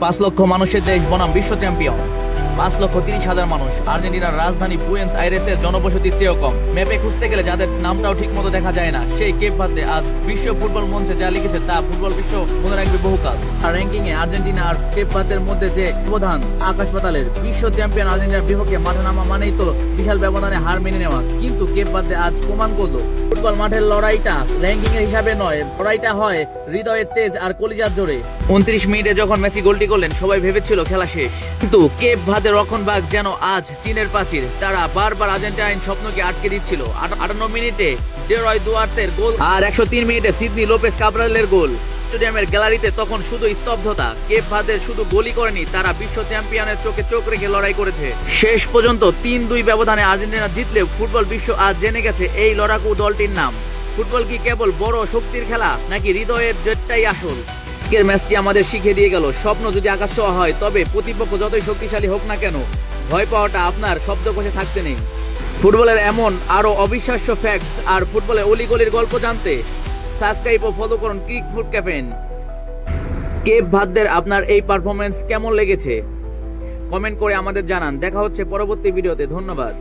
5 লক্ষ মানুষের দেশ বনাম বিশ্ব চ্যাম্পিয়ন। 5,30,000 মানুষ। আর্জেন্টিনার রাজধানী বুয়েন্স আইরেসের জনবসতির চেয়েও কম। ম্যাপে খুঁজতে গেলে যাদের নামটাও ঠিক মতো দেখা যায় না, সেই কেপ ভার্দে আজ বিশ্ব ফুটবল মঞ্চে যা লিখেছে তা ফুটবল বিশ্ব মনে রাখবে বহুকাল। আর র্যাঙ্কিং এ আর্জেন্টিনা আর কেপ ভার্দের মধ্যে যে ব্যবধান আকাশ পাতালের। বিশ্ব চ্যাম্পিয়ন আর্জেন্টিনার বিপক্ষে মাঠে নামা মানেই তো বিশাল ব্যবধানে হার মেনে নেওয়া, কিন্তু কেপ ভার্দে আজ প্রমাণ করলো ফুটবল মাঠের লড়াইটা র্যাঙ্কিং এর হিসাবে নয়, লড়াইটা হয় হৃদয়ের তেজ আর কলিজার জোরে। 29 মিনিটে যখন মেসি গোলটি করলেন সবাই ভেবেছিল খেলা শেষ, কিন্তু কেপ ভার্দের রক্ষণভাগ যেন আজ চীনের প্রাচীর। তারা বারবার আর্জেন্টাইন স্বপ্নকে আটকে দিচ্ছিল। 58 মিনিটে ডেরয় দুয়ার্তের গোল আর 103 মিনিটে সিডনি লোপেস কাব্রালের গোল। স্টেডিয়ামের গ্যালারিতে তখন শুধু স্তব্ধতা। কেপ ভার্দের শুধু গোলই করেনি, তারা বিশ্ব চ্যাম্পিয়নের চোখে চোখ রেখে লড়াই করেছে। শেষ পর্যন্ত 3-2 ব্যবধানে আর্জেন্টিনা জিতলেও ফুটবল বিশ্ব আজ জেনে গেছে এই লড়াকু দলটির নাম। ফুটবল কি কেবল বড় শক্তির খেলা, নাকি হৃদয়ের জেটটাই আসল? আজকের ম্যাচটি আমাদের শিখিয়ে দিয়ে গেল, স্বপ্ন যদি আকাশ ছোঁয়া হয়, তবে প্রতিপক্ষ যতই শক্তিশালী হোক না কেন, ভয় পাওয়াটা আপনার শব্দকোষে থাকতে নেই। ফুটবলের এমন আরো অবিশ্বাস্য ফ্যাক্টস আর ফুটবলের অলিগলির গল্প জানতে সাবস্ক্রাইব ও ফলো করুন ক্রিক ফুড ক্যাফেন। কেপ ভার্দের আপনার এই পারফরমেন্স কেমন লেগেছে কমেন্ট করে আমাদের জানান। দেখা হচ্ছে পরবর্তী ভিডিওতে। ধন্যবাদ।